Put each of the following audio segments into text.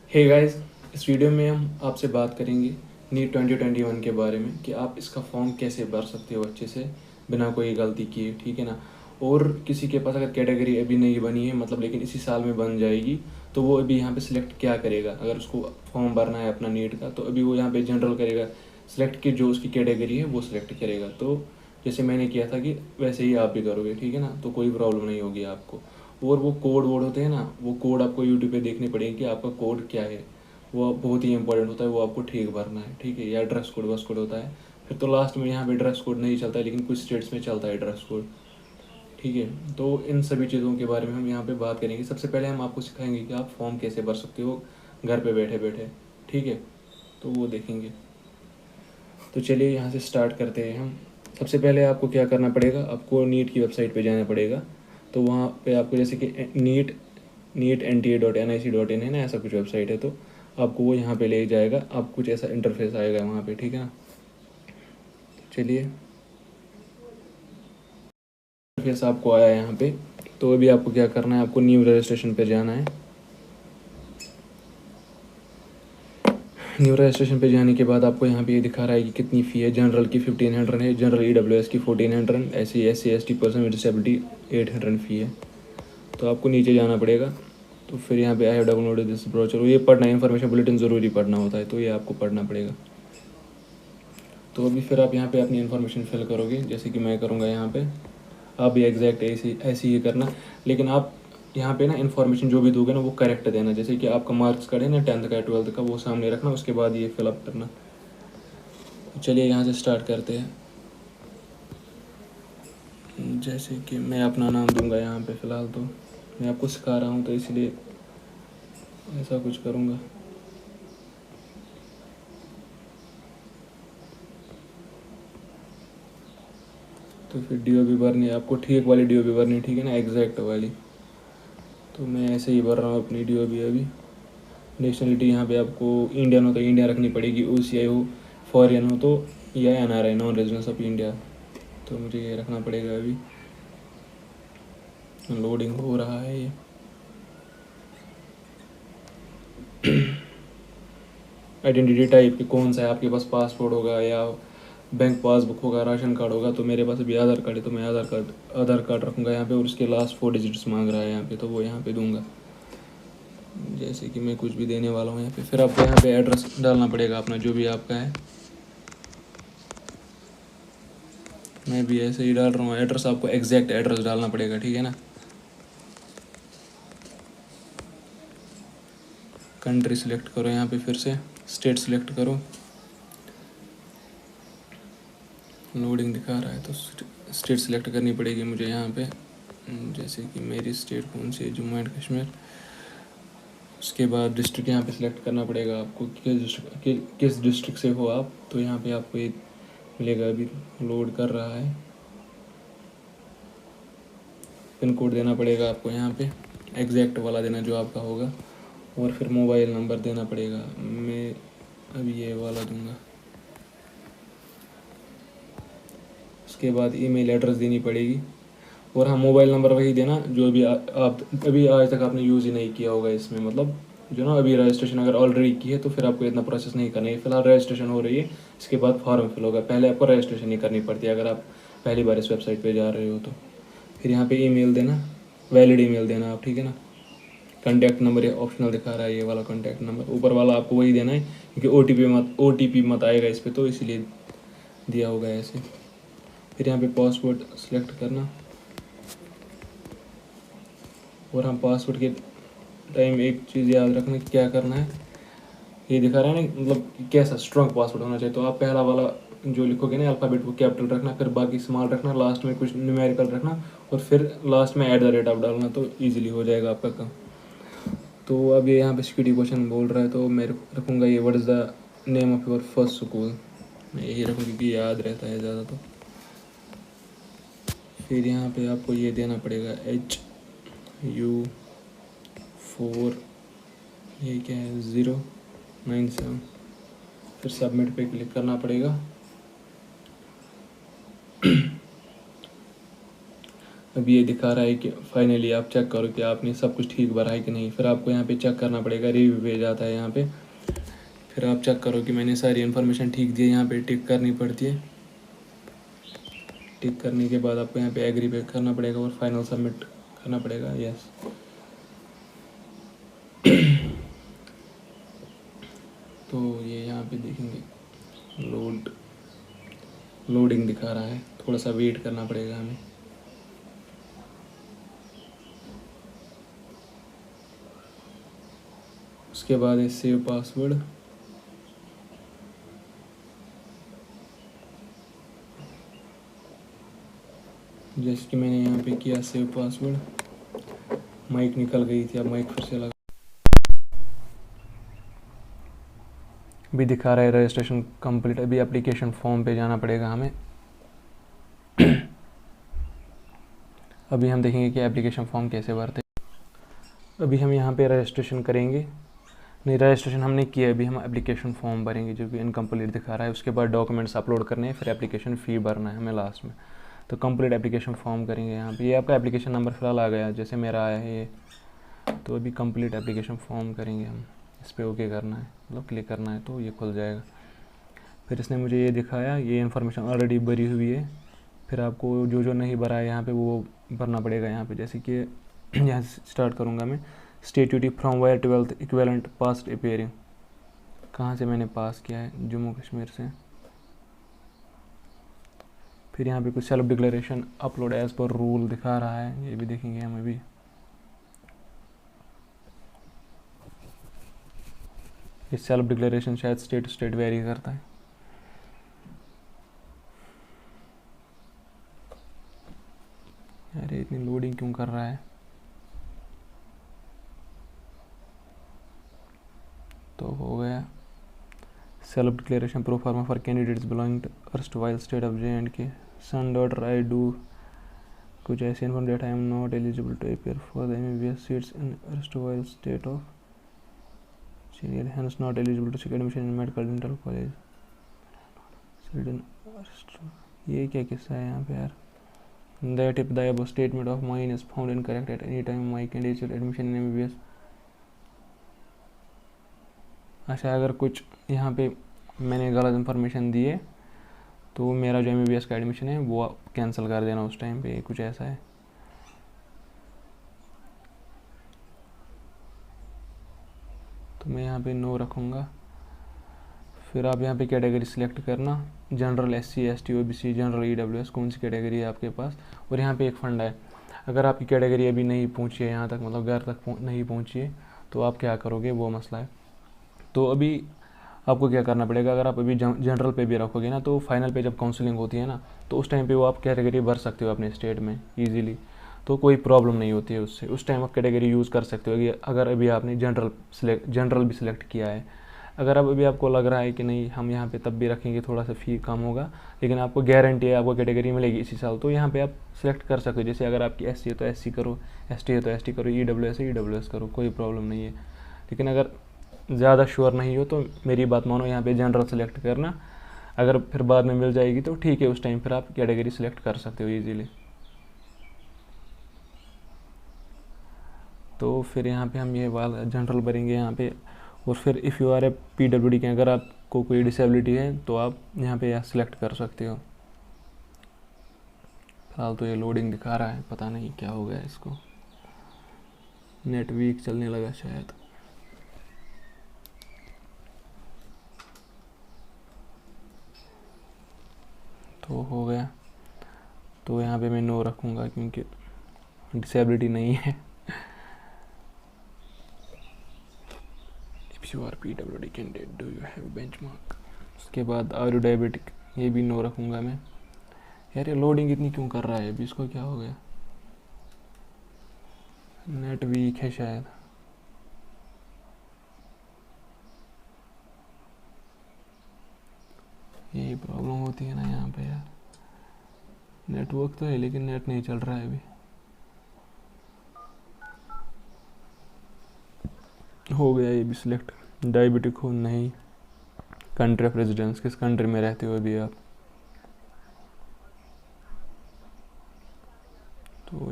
Hey guys, इस video में हम आपसे बात करेंगे नीट 2021 के बारे में कि आप इसका फॉर्म कैसे भर सकते हो अच्छे से बिना कोई गलती किए, ठीक है ना। और किसी के पास अगर कैटेगरी अभी नहीं बनी है, मतलब लेकिन इसी साल में बन जाएगी, तो वो अभी यहाँ पे सिलेक्ट क्या करेगा। अगर उसको फॉर्म भरना है अपना नीट का, तो अभी वो यहाँ पे जनरल करेगा, सिलेक्ट की जो उसकी कैटेगरी है वो सिलेक्ट करेगा। तो जैसे मैंने किया था कि वैसे ही आप भी करोगे, ठीक है ना। तो कोई प्रॉब्लम नहीं होगी आपको। और वो कोड वोड होते हैं ना, वो कोड आपको यूट्यूब पे देखने पड़ेंगे कि आपका कोड क्या है। वो बहुत ही इंपॉर्टेंट होता है, वो आपको ठीक भरना है, ठीक है। या ड्रेस कोड वस कोड होता है। फिर तो लास्ट में यहाँ पे ड्रेस कोड नहीं चलता है, लेकिन कुछ स्टेट्स में चलता है ड्रेस कोड, ठीक है। तो इन सभी चीज़ों के बारे में हम यहाँ पे बात करेंगे। सबसे पहले हम आपको सिखाएंगे कि आप फॉर्म कैसे भर सकते हो घर पे बैठे बैठे, ठीक है। तो वो देखेंगे। तो चलिए यहाँ से स्टार्ट करते हैं हम। सबसे पहले आपको क्या करना पड़ेगा, आपको नीट की वेबसाइट पे जाना पड़ेगा। तो वहाँ पे आपको जैसे कि NEET.NIC.in है ना, ऐसा कुछ वेबसाइट है। तो आपको वो यहाँ पे ले जाएगा, आप कुछ ऐसा इंटरफेस आएगा वहाँ पे, ठीक है ना। चलिए, इंटरफेस आपको आया यहाँ पे। तो अभी आपको क्या करना है, आपको न्यू रजिस्ट्रेशन पे जाना है। न्यू रजिस्ट्रेशन पे जाने के बाद आपको यहाँ पे ये दिखा रहा है कि कितनी फ़ी है। जनरल की 1500 है, जनरल EWS की 1400, SC ST person with disability 800 फ़ी है। तो आपको नीचे जाना पड़ेगा। तो फिर यहाँ पे I have downloaded this brochure, ये पढ़ना है, इन्फॉर्मेशन बुलेटिन ज़रूरी पढ़ना होता है, तो ये आपको पढ़ना पड़ेगा। तो अभी फिर आप यहाँ पे अपनी इन्फॉर्मेशन फिल करोगे, जैसे कि मैं करूँगा यहाँ पे। आप भी एग्जैक्ट ऐसे ही करना, लेकिन आप यहाँ पे ना इन्फॉर्मेशन जो भी दोगे ना वो करेक्ट देना। जैसे कि आपका मार्क्स कार्ड है ना 10th का 12th का, वो सामने रखना, उसके बाद ये फिलअप करना। तो चलिए यहाँ से स्टार्ट करते हैं। जैसे कि मैं अपना नाम दूंगा यहाँ पे, फ़िलहाल तो मैं आपको सिखा रहा हूँ तो इसलिए ऐसा कुछ करूँगा। तो फिर DOB भरनी है आपको, ठीक वाली DOB भरनी, ठीक है ना, एग्जैक्ट वाली। तो मैं ऐसे ही भर रहा हूँ अपनी DOB अभी। नेशनलिटी यहाँ पे आपको इंडियन हो तो इंडिया रखनी पड़ेगी, OCI हो, फॉरेन हो तो, या NRI non residence of India, तो मुझे ये रखना पड़ेगा। अभी लोडिंग हो रहा है ये। आइडेंटिटी टाइप की कौन सा है आपके पास, पासपोर्ट होगा या बैंक पासबुक होगा, राशन कार्ड होगा। तो मेरे पास अभी आधार कार्ड है, तो मैं आधार कार्ड रखूँगा यहाँ पे। और उसके लास्ट 4 डिजिट्स मांग रहा है यहाँ पे, तो वो यहाँ पे दूंगा। जैसे कि मैं कुछ भी देने वाला हूँ यहाँ पे। फिर आपको यहाँ पे एड्रेस डालना पड़ेगा अपना, जो भी आपका है। मैं भी ऐसे ही डाल रहा हूँ एड्रेस, आपको एग्जैक्ट एड्रेस डालना पड़ेगा, ठीक है ना। कंट्री सिलेक्ट करो यहाँ पे, फिर से स्टेट सिलेक्ट करो। लोडिंग दिखा रहा है तो स्टेट सिलेक्ट करनी पड़ेगी मुझे यहाँ पे। जैसे कि मेरी स्टेट कौन सी है, जम्मू एंड कश्मीर। उसके बाद डिस्ट्रिक्ट यहाँ पे सिलेक्ट करना पड़ेगा आपको, किस डिस्ट्रिक्ट से हो आप। तो यहाँ पे आपको ये मिलेगा, अभी लोड कर रहा है। पिन कोड देना पड़ेगा आपको यहाँ पे, एग्जैक्ट वाला देना जो आपका होगा। और फिर मोबाइल नंबर देना पड़ेगा, मैं अभी ये वाला दूंगा। उसके बाद ईमेल एड्रेस देनी पड़ेगी। और हाँ, मोबाइल नंबर वही देना जो अभी आप अभी आज तक आपने यूज़ ही नहीं किया होगा इसमें, मतलब जो ना अभी रजिस्ट्रेशन अगर ऑलरेडी की है तो फिर आपको इतना प्रोसेस नहीं करना है। फिलहाल रजिस्ट्रेशन हो रही है, इसके बाद फॉर्म फिल होगा। पहले आपको रजिस्ट्रेशन ही करनी पड़ती है अगर आप पहली बार इस वेबसाइट पे जा रहे हो तो। फिर यहाँ पे ईमेल देना, वैलिड ईमेल देना आप, ठीक है ना। कॉन्टैक्ट नंबर ये ऑप्शनल दिखा रहा है, ये वाला कॉन्टैक्ट नंबर ऊपर वाला आपको वही देना है, क्योंकि OTP मत आएगा इस पर, तो इसलिए दिया होगा ऐसे। फिर यहाँ पे पासवर्ड सेलेक्ट करना। और हम पासवर्ड के टाइम एक चीज़ याद रखना कि क्या करना है। ये दिखा रहा है ना, मतलब कैसा स्ट्रॉन्ग पासवर्ड होना चाहिए। तो आप पहला वाला जो लिखोगे ना अल्फ़ाबेट, वो कैपिटल रखना, फिर बाकी स्मॉल रखना, लास्ट में कुछ न्यूमेरिकल रखना, और फिर लास्ट में @ आप डालना, तो ईजिली हो जाएगा आपका काम। तो अब ये यहाँ पे सिक्योरिटी क्वेश्चन बोल रहा है, तो मैं रखूँगा ये, what is the name of your first school. मैं यही रखूँ क्योंकि याद रहता है ज़्यादा। तो फिर यहाँ पे आपको ये देना पड़ेगा HU4, ये क्या है, 097। फिर सबमिट पे क्लिक करना पड़ेगा। अभी ये दिखा रहा है कि फाइनली आप चेक करो कि आपने सब कुछ ठीक भरा है कि नहीं। फिर आपको यहाँ पे चेक करना पड़ेगा, रिव्यू पेज आता है यहाँ पे, फिर आप चेक करो कि मैंने सारी इन्फॉर्मेशन ठीक दी है। यहाँ पे टिक करनी पड़ती है। टिक करने के बाद आपको यहाँ पे एग्री पे करना पड़ेगा और फाइनल सबमिट करना पड़ेगा। यस, तो ये यहाँ पे देखेंगे लोडिंग दिखा रहा है, थोड़ा सा वेट करना पड़ेगा हमें। उसके बाद है सेव पासवर्ड। जैसे कि मैंने यहाँ पे किया सेव पासवर्ड, माइक निकल गई थी, अब माइक फिर से लगा। अभी दिखा रहा है रजिस्ट्रेशन कंप्लीट। अभी एप्लीकेशन फॉर्म पे जाना पड़ेगा हमें। अभी हम देखेंगे कि एप्लीकेशन फॉर्म कैसे भरते हैं। अभी हम यहाँ पे रजिस्ट्रेशन करेंगे, नहीं रजिस्ट्रेशन हमने किया, अभी हम एप्लीकेशन फॉर्म भरेंगे जो कि इनकम्प्लीट दिखा रहा है। उसके बाद डॉक्यूमेंट्स अपलोड करने हैं, फिर एप्लीकेशन फ़ी भरना है हमें लास्ट में। तो कंप्लीट एप्लीकेशन फॉर्म करेंगे यहाँ पे। ये आपका एप्लीकेशन नंबर फिलहाल आ गया, जैसे मेरा आया है ये। तो अभी कंप्लीट एप्लीकेशन फॉर्म करेंगे हम। इस पर ओके करना है, मतलब क्लिक करना है, तो ये खुल जाएगा। फिर इसने मुझे ये दिखाया, ये इन्फॉर्मेशन ऑलरेडी भरी हुई है। फिर आपको जो जो नहीं भरा है यहाँ पे वो भरना पड़ेगा यहाँ पे। जैसे कि यहाँ से स्टार्ट करूँगा मैं। State duty from wire 12th equivalent past appearing. कहाँ से मैंने पास किया है? जम्मू कश्मीर से। फिर यहाँ पे कुछ self declaration upload as per rule दिखा रहा है, ये भी देखेंगे हम अभी। ये सेल्फ डिक्लेरेशन शायद स्टेट टू स्टेट वेरी करता है। अरे इतनी लोडिंग क्यों कर रहा है? तो हो गया self declaration pro forma for candidates belonging to erstwhile state of J&K। Son daughter I do कुछ ऐसे inform that I am not eligible to appear for the MBBS seats in erstwhile state of J&K, hence not eligible to seek admission in medical dental college। ये क्या किस्सा है यहाँ पे यार? That if the above statement of mine is found incorrect at any time my candidate admission in MBBS। अच्छा, अगर कुछ यहाँ पे मैंने गलत इन्फॉर्मेशन दी है तो मेरा जो MBBS का एडमिशन है वो कैंसिल कर देना उस टाइम पे, कुछ ऐसा है। तो मैं यहाँ पे नो रखूँगा। फिर आप यहाँ पे कैटेगरी सिलेक्ट करना, general SC ST OBC general EWS, कौन सी कैटेगरी है आपके पास। और यहाँ पे एक फंडा है, अगर आपकी कैटेगरी अभी नहीं पहुँची है यहाँ तक, मतलब घर तक नहीं पहुँची है, तो आप क्या करोगे वो मसला है। तो अभी आपको क्या करना पड़ेगा, अगर आप अभी जनरल पे भी रखोगे ना, तो फाइनल पे जब काउंसलिंग होती है ना, तो उस टाइम पे वो आप कैटेगरी भर सकते हो अपने स्टेट में ईजिली, तो कोई प्रॉब्लम नहीं होती है उससे। उस टाइम आप कैटेगरी यूज़ कर सकते हो अगर अभी आपने जनरल भी सिलेक्ट किया है। अगर अब अभी आपको लग रहा है कि नहीं हम यहाँ पे तब भी रखेंगे, थोड़ा सा फ़ी कम होगा, लेकिन आपको गारंटी है आपको कैटेगरी मिलेगी इसी साल, तो यहाँ पे आप सिलेक्ट कर सकते हो। जैसे अगर आपकी SC है तो SC करो, ST है तो ST करो, EWS है EWS करो, कोई प्रॉब्लम नहीं है। लेकिन अगर ज़्यादा श्योर नहीं हो तो मेरी बात मानो, यहाँ पे जनरल सेलेक्ट करना। अगर फिर बाद में मिल जाएगी तो ठीक है, उस टाइम फिर आप कैटेगरी सिलेक्ट कर सकते हो ईजीली। तो फिर यहाँ पे हम ये वाला जनरल भरेंगे यहाँ पे। और फिर if you are a PWD के, अगर आपको कोई डिसेबिलिटी है तो आप यहाँ पे सिलेक्ट कर सकते हो। फिलहाल तो ये लोडिंग दिखा रहा है, पता नहीं क्या हो गया इसको, नेट वीक चलने लगा शायद। तो हो गया, तो यहाँ पे मैं नो रखूँगा क्योंकि डिसेबिलिटी नहीं है। If you are PWD candidate do you have benchmark. उसके बाद आर यू डायबिटिक, ये भी नो रखूँगा मैं। यार ये लोडिंग इतनी क्यों कर रहा है अभी, इसको क्या हो गया? नेट वीक है शायद। यही प्रॉब्लम होती है ना यहाँ पे यार, नेटवर्क तो है लेकिन नेट नहीं चल रहा है अभी। हो गया ये भी सिलेक्ट। डायबिटिक हो नहीं, कंट्री ऑफ रेजिडेंस, किस कंट्री में रहते हो अभी आप। तो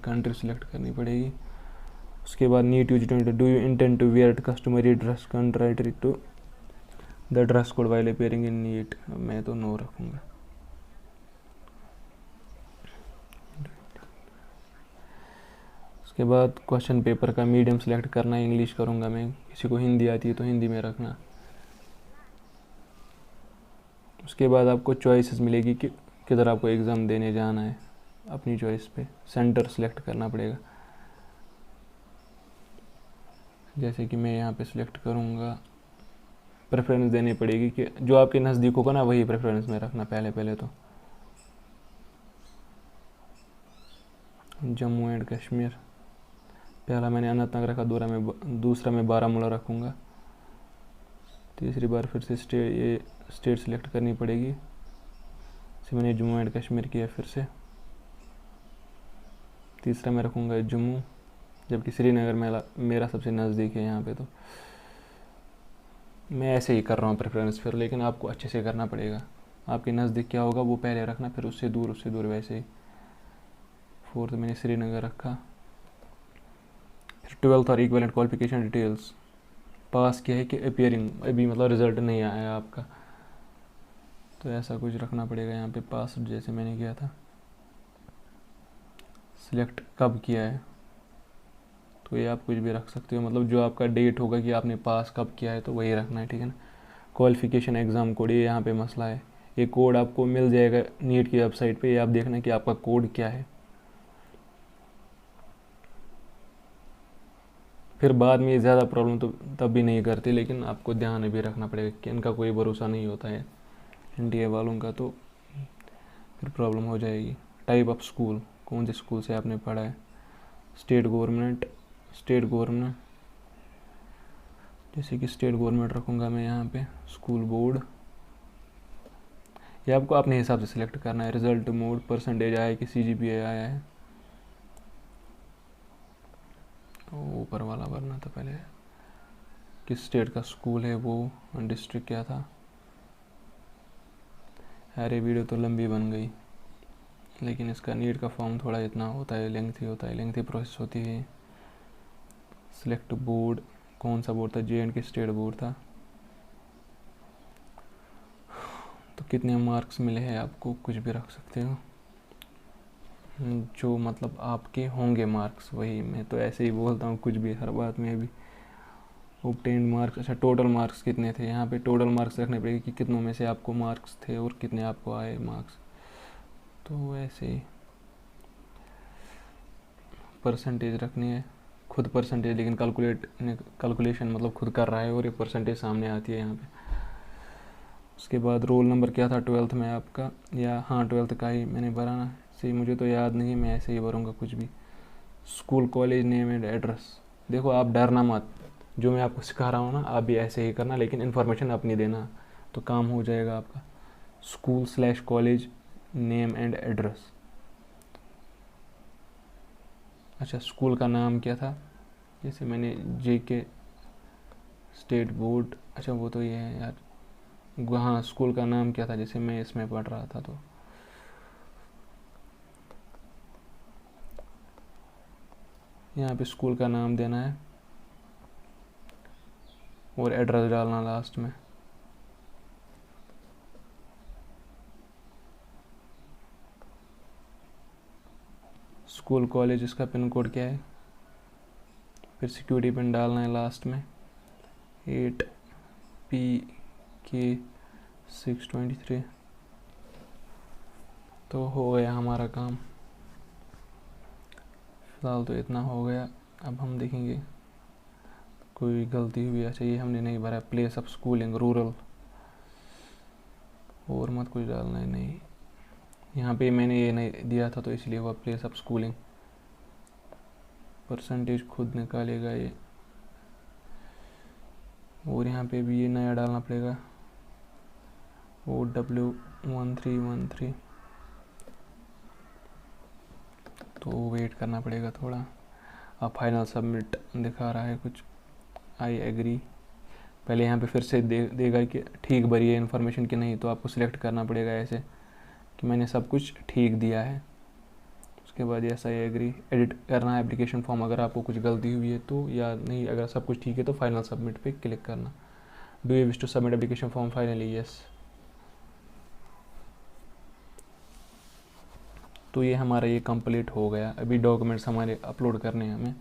कंट्री सिलेक्ट करनी पड़ेगी। उसके बाद NEET use do you intend to wear customary dress contrary to the dress code while appearing in NEET, मैं तो नो रखूँगा। उसके बाद क्वेश्चन पेपर का मीडियम सेलेक्ट करना, इंग्लिश करूँगा मैं, किसी को हिंदी आती है तो हिंदी में रखना। उसके बाद आपको चॉइसेस मिलेगी कि किधर आपको एग्ज़ाम देने जाना है, अपनी चॉइस पे सेंटर सेलेक्ट करना पड़ेगा। जैसे कि मैं यहाँ पे सिलेक्ट करूँगा, प्रेफरेंस देनी पड़ेगी कि जो आपके नज़दीक होगा ना वही प्रेफरेंस में रखना पहले तो। जम्मू एंड कश्मीर, पहला मैंने अनंतनाग रखा, दूसरा मैं बारामूला रखूँगा। तीसरी बार फिर से स्टेट सिलेक्ट करनी पड़ेगी, इसे मैंने जम्मू एंड कश्मीर किया फिर से। तीसरा मैं रखूँगा जम्मू, जबकि श्रीनगर मेरा सबसे नज़दीक है यहाँ पे, तो मैं ऐसे ही कर रहा हूँ प्रेफरेंस फिर, लेकिन आपको अच्छे से करना पड़ेगा। आपके नज़दीक क्या होगा वो पहले रखना, फिर उससे दूर वैसे ही। फोर्थ मैंने श्रीनगर रखा। फिर 12th और इक्विवेलेंट क्वालिफिकेशन डिटेल्स, पास किया है कि अपियरिंग, अभी मतलब रिज़ल्ट नहीं आया आपका, तो ऐसा कुछ रखना पड़ेगा यहाँ पे, पास जैसे मैंने किया था। सिलेक्ट कब किया है, तो ये आप कुछ भी रख सकते हो, मतलब जो आपका डेट होगा कि आपने पास कब किया है तो वही रखना है, ठीक है ना। क्वालिफिकेशन एग्ज़ाम कोड, ये यहाँ पे मसला है, ये कोड आपको मिल जाएगा नीट की वेबसाइट पे, ये आप देखना कि आपका कोड क्या है। फिर बाद में ज़्यादा प्रॉब्लम तो तब भी नहीं करती, लेकिन आपको ध्यान भी रखना पड़ेगा कि इनका कोई भरोसा नहीं होता है इंडिया वालों का, तो फिर प्रॉब्लम हो जाएगी। टाइप ऑफ स्कूल, कौन से स्कूल से आपने पढ़ा है। स्टेट गवर्नमेंट, जैसे कि स्टेट गवर्नमेंट रखूँगा मैं यहाँ पे। स्कूल बोर्ड, ये आपको अपने हिसाब से सिलेक्ट करना है। रिजल्ट मोड, परसेंटेज आया है कि CGPA आया है, तो ऊपर वाला भरना था पहले। किस स्टेट का स्कूल है वो, डिस्ट्रिक्ट क्या था। अरे वीडियो तो लंबी बन गई, लेकिन इसका नीट का फॉर्म थोड़ा इतना होता है, लेंथी प्रोसेस होती है। सिलेक्ट बोर्ड, कौन सा बोर्ड था, J&K स्टेट बोर्ड था। तो कितने मार्क्स मिले हैं आपको, कुछ भी रख सकते हो, जो मतलब आपके होंगे मार्क्स, वही मैं तो ऐसे ही बोलता हूँ कुछ भी हर बात में। अभी ऑब्टेन्ड मार्क्स, अच्छा टोटल मार्क्स कितने थे, यहाँ पे टोटल मार्क्स रखने पड़ेंगे कि कितनों में से आपको मार्क्स थे और कितने आपको आए मार्क्स, तो ऐसे ही परसेंटेज रखनी है, खुद परसेंटेज, लेकिन कैलकुलेशन मतलब खुद कर रहा है और ये परसेंटेज सामने आती है यहाँ पे। उसके बाद रोल नंबर क्या था 12th में आपका, या हाँ 12th का ही मैंने भरा ना, सही मुझे तो याद नहीं, मैं ऐसे ही भरूँगा कुछ भी। School college name and address, देखो आप डरना मत, जो मैं आपको सिखा रहा हूँ ना आप भी ऐसे ही करना, लेकिन इन्फॉर्मेशन अपनी देना तो काम हो जाएगा आपका। स्कूल/कॉलेज नेम एंड एड्रेस, अच्छा स्कूल का नाम क्या था, जैसे मैंने JK स्टेट बोर्ड, अच्छा वो तो ये है यार, हाँ स्कूल का नाम क्या था, जैसे मैं इसमें पढ़ रहा था, तो यहाँ पे स्कूल का नाम देना है और एड्रेस डालना लास्ट में। स्कूल कॉलेज, इसका पिन कोड क्या है, फिर सिक्योरिटी पिन डालना है लास्ट में 8PK623, तो हो गया हमारा काम। फिलहाल तो इतना हो गया, अब हम देखेंगे कोई गलती हुई, अच्छा ये हमने नहीं भरा, प्लेस ऑफ स्कूलिंग रूरल, और मत कुछ डालना है, नहीं यहाँ पे मैंने ये नहीं दिया था तो इसलिए हुआ प्लेस ऑफ स्कूलिंग। परसेंटेज खुद निकालेगा ये, और यहाँ पे भी ये नया डालना पड़ेगा OW1313, तो वेट करना पड़ेगा थोड़ा। अब फाइनल सबमिट दिखा रहा है कुछ, आई एग्री, पहले यहाँ पे फिर से देगा कि ठीक भरी है इन्फॉर्मेशन कि नहीं, तो आपको सिलेक्ट करना पड़ेगा ऐसे कि मैंने सब कुछ ठीक दिया है। उसके बाद यस आई एग्री एडिट करना है एप्लीकेशन फॉर्म अगर आपको कुछ गलती हुई है तो, या नहीं अगर सब कुछ ठीक है तो फाइनल सबमिट पे क्लिक करना। Do you wish to submit application form finally, yes. तो ये हमारा ये कंप्लीट हो गया। अभी डॉक्यूमेंट्स हमारे अपलोड करने हैं हमें,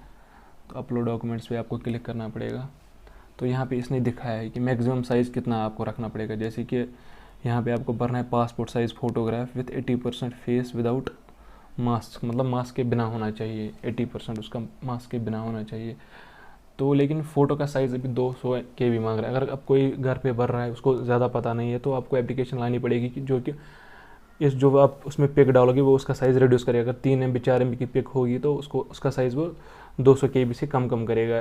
तो अपलोड डॉक्यूमेंट्स पे आपको क्लिक करना पड़ेगा। तो यहाँ पे इसने दिखाया है कि मैक्सिमम साइज़ कितना आपको रखना पड़ेगा, जैसे कि यहाँ पे आपको भरना है passport size photograph with 80% face without mask, मतलब मास्क के बिना होना चाहिए, 80% उसका मास्क के बिना होना चाहिए। तो लेकिन फ़ोटो का साइज़ अभी 200 KB मांग रहा है। अगर अब कोई घर पे भर रहा है, उसको ज़्यादा पता नहीं है, तो आपको एप्लीकेशन लानी पड़ेगी कि जो कि इस जो आप उसमें पिक डालोगे वो उसका साइज़ रिड्यूस करेगा। अगर 3 MB 4 MB की पिक होगी तो उसका साइज़ वो 200 KB से कम करेगा,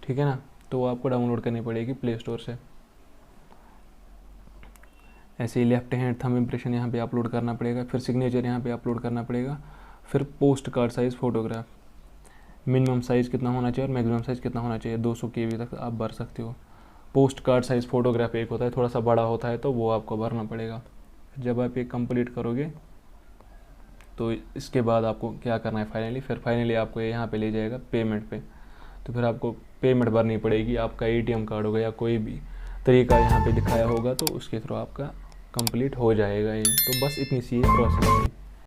ठीक है ना। तो वो आपको डाउनलोड करनी पड़ेगी प्ले स्टोर से। ऐसे ही लेफ्ट हैंड थंब इम्प्रेशन यहाँ पे अपलोड करना पड़ेगा, फिर सिग्नेचर यहाँ पे अपलोड करना पड़ेगा, फिर post card size photograph, minimum size कितना होना चाहिए और मैक्सिमम साइज़ कितना होना चाहिए, 200 KB तक आप भर सकते हो। पोस्ट कार्ड साइज़ फ़ोटोग्राफ एक होता है, थोड़ा सा बड़ा होता है, तो वो आपको भरना पड़ेगा। जब आप ये कंप्लीट करोगे तो इसके बाद आपको क्या करना है फिर फाइनली आपको यहाँ पे ले जाएगा पेमेंट पे। तो फिर आपको पेमेंट भरनी पड़ेगी, आपका ATM कार्ड होगा या कोई भी तरीका यहाँ पे दिखाया होगा तो उसके थ्रू आपका कंप्लीट हो जाएगा ये। तो बस इतनी सी प्रोसेस है।